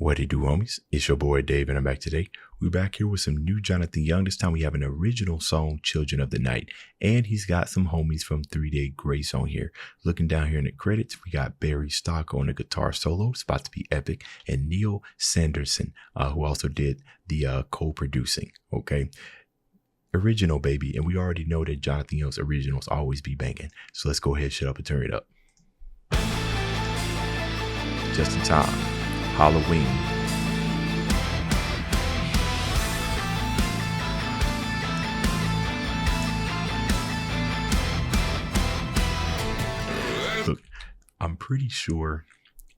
What it do, homies? It's your boy Dave, and I'm back today. We're back here with some new Jonathan Young. This time we have an original song, Children of the Night, and he's got some homies from 3 Day Grace on here. Looking down here in the credits, we got Barry Stock on the guitar solo. It's about to be epic, and Neil Sanderson, who also did the co-producing. Okay, original baby, and we already know that Jonathan Young's originals always be banging. So let's go ahead, shut up, and turn it up. Just in time. Halloween. Look, I'm pretty sure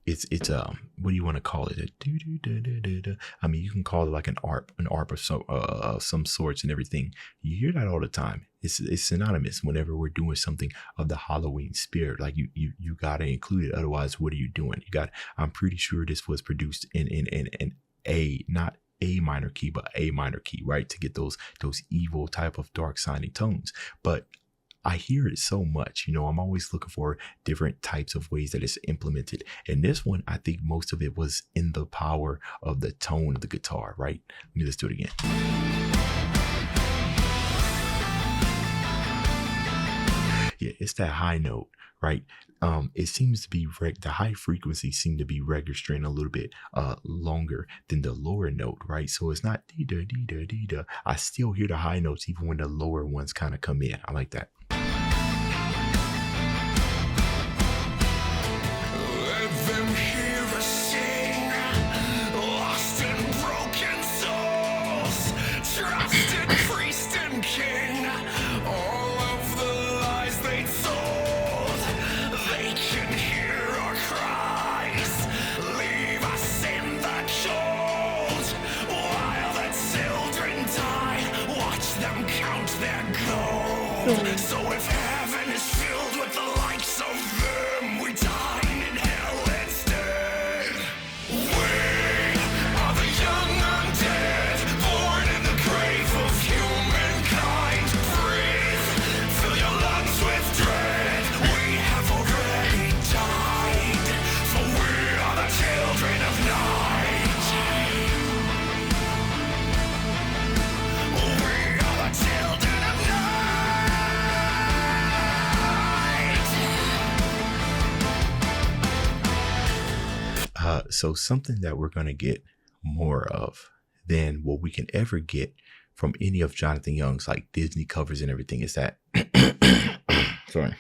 it's what do you want to call it? I mean, you can call it like an ARP of some sorts and everything. You hear that all the time. It's synonymous whenever we're doing something of the Halloween spirit. Like you gotta include it. Otherwise, what are you doing? I'm pretty sure this was produced in A, not A minor key, but A minor key, right? To get those evil type of dark sounding tones. But I hear it so much, I'm always looking for different types of ways that it's implemented. And this one, I think most of it was in the power of the tone of the guitar, right? Let's do it again. Yeah, it's that high note, right? It seems to be the high frequency seem to be registering a little bit longer than the lower note, right? So it's not dee da dee da dee da. I still hear the high notes even when the lower ones kind of come in. I like that. Let them hear us sing, lost and broken souls, trusted priest and king, all of the lies they told. They can hear our cries, leave us in the cold, while the children die, watch them count their gold. So if heaven is filled with the likes of them, we dine in hell instead. We are the young undead, born in the grave of humankind. Breathe, fill your lungs with dread. We have already died, for we are the children of night. We are the children of night. So something that we're going to get more of than what we can ever get from any of Jonathan Young's like Disney covers and everything is that sorry.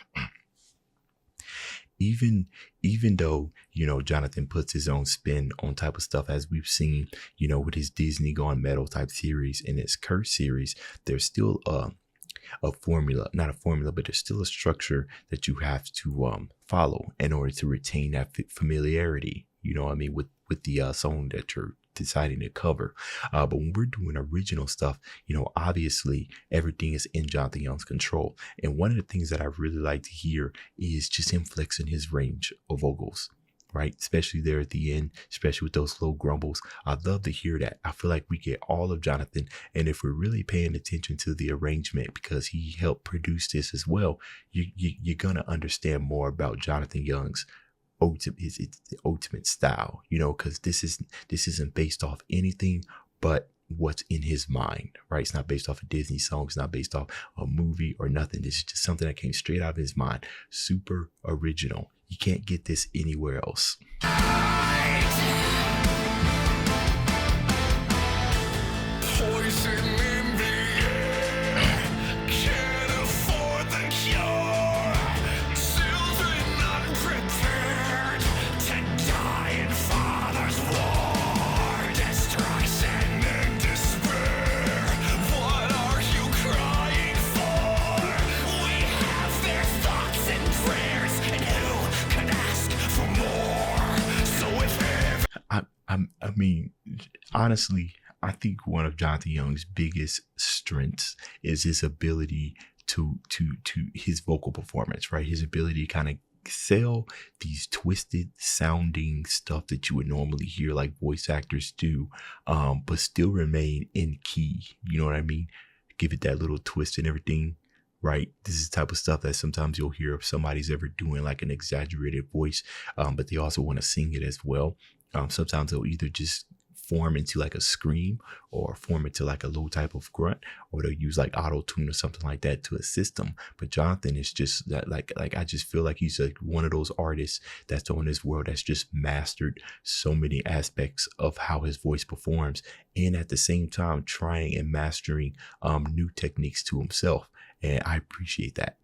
Even though, Jonathan puts his own spin on type of stuff, as we've seen, with his Disney Gone Metal type series and his Curse series, there's still a formula, not a formula, but there's still a structure that you have to follow in order to retain that familiarity, with the song that you're deciding to cover. But when we're doing original stuff, obviously everything is in Jonathan Young's control. And one of the things that I really like to hear is just him flexing his range of vocals, right? Especially there at the end, especially with those low grumbles. I'd love to hear that. I feel like we get all of Jonathan. And if we're really paying attention to the arrangement, because he helped produce this as well, you're going to understand more about Jonathan Young's it's the ultimate style, because this isn't based off anything but what's in his mind, right? It's not based off a Disney song. It's not based off a movie or nothing. This is just something that came straight out of his mind. Super original. You can't get this anywhere else. Poison in the air, can't afford the cure. Children unprepared to die in father's war. Destruction and despair, what are you crying for? We have their thoughts and prayers, and who can ask for more? So if I mean, honestly, I think one of Jonathan Young's biggest strengths is his ability to his vocal performance, right? His ability to kind of sell these twisted sounding stuff that you would normally hear like voice actors do, but still remain in key. You know what I mean? Give it that little twist and everything, right? This is the type of stuff that sometimes you'll hear if somebody's ever doing like an exaggerated voice, but they also want to sing it as well. Sometimes they'll either just form into like a scream or form into like a low type of grunt, or they'll use like auto tune or something like that to assist them. But Jonathan is just that like I just feel like he's like one of those artists that's on this world that's just mastered so many aspects of how his voice performs, and at the same time trying and mastering new techniques to himself. And I appreciate that.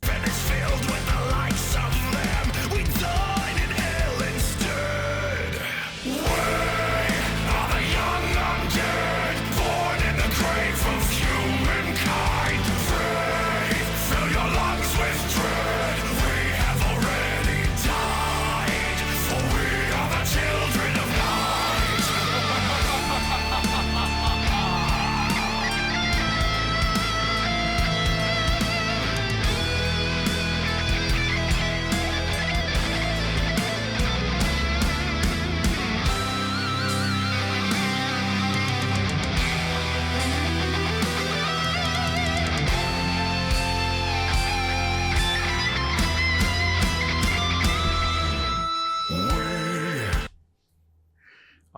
And it's filled with the likes of them. We dine in hell instead. We are the young undead, born in the grave of humankind. Free, fill your lungs with dread. We have already died, for we are the children of night.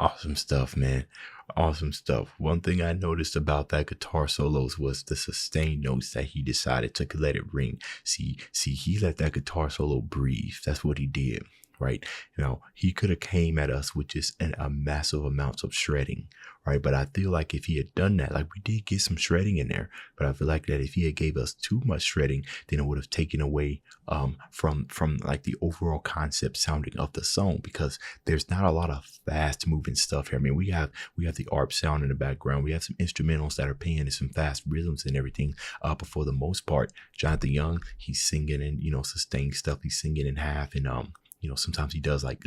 Awesome stuff, man. Awesome stuff. One thing I noticed about that guitar solos was the sustained notes that he decided to let it ring. See, he let that guitar solo breathe. That's what he did, right? You know, he could have came at us with just a massive amounts of shredding, right? But I feel like if he had done that, like we did get some shredding in there, but I feel like that if he had gave us too much shredding, then it would have taken away from like the overall concept sounding of the song, because there's not a lot of fast moving stuff here. I mean, we have the ARP sound in the background, we have some instrumentals that are playing and some fast rhythms and everything, but for the most part, Jonathan Young, he's singing and, you know, sustained stuff, he's singing in half, and you know, sometimes he does like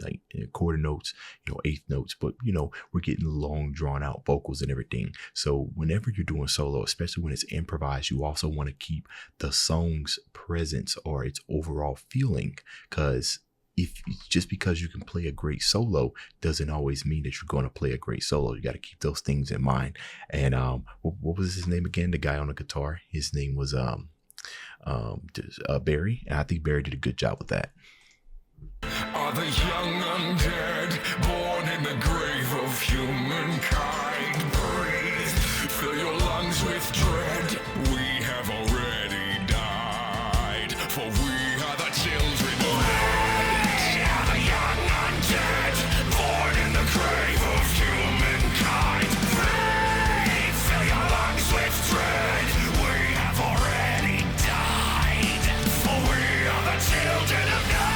quarter notes, you know, eighth notes, but you know, we're getting long drawn out vocals and everything. So whenever you're doing solo, especially when it's improvised, you also want to keep the song's presence or its overall feeling, because if just because you can play a great solo doesn't always mean that you're going to play a great solo. You got to keep those things in mind. And what was his name again? The guy on the guitar, his name was Barry, and I think Barry did a good job with that. Are the young undead, born in the grave of humankind. Breathe, fill your lungs with dread. We have already died, for we are the children of night. We are the young undead, born in the grave of humankind. Breathe, fill your lungs with dread. We have already died, for we are the children of night.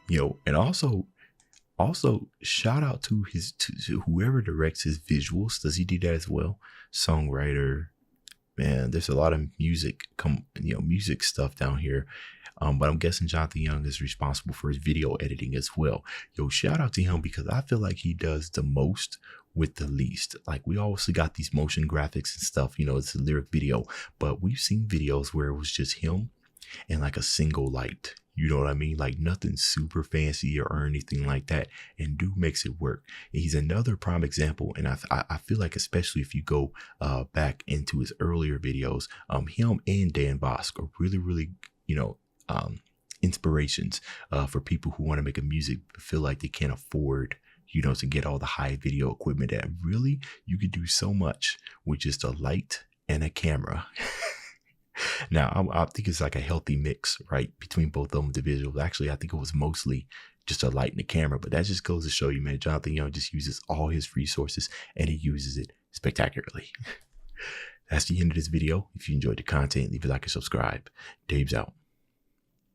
Yo, and also shout out to to whoever directs his visuals. Does he do that as well? Songwriter, man, there's a lot of music music stuff down here. But I'm guessing Jonathan Young is responsible for his video editing as well. Yo, shout out to him, because I feel like he does the most with the least. Like, we obviously got these motion graphics and stuff, you know, it's a lyric video, but we've seen videos where it was just him and like a single light. You know what I mean? Like nothing super fancy or anything like that. And dude makes it work. He's another prime example. And I feel like, especially if you go back into his earlier videos, him and Dan Bosk are really, really, you know, inspirations for people who want to make a music but feel like they can't afford, you know, to get all the high video equipment. That really, you could do so much with just a light and a camera. Now, I think it's like a healthy mix, right, between both of them individuals. Actually, I think it was mostly just a light and a camera, but that just goes to show you, man, Jonathan Young just uses all his resources and he uses it spectacularly. That's the end of this video. If you enjoyed the content, leave a like and subscribe. Dave's out.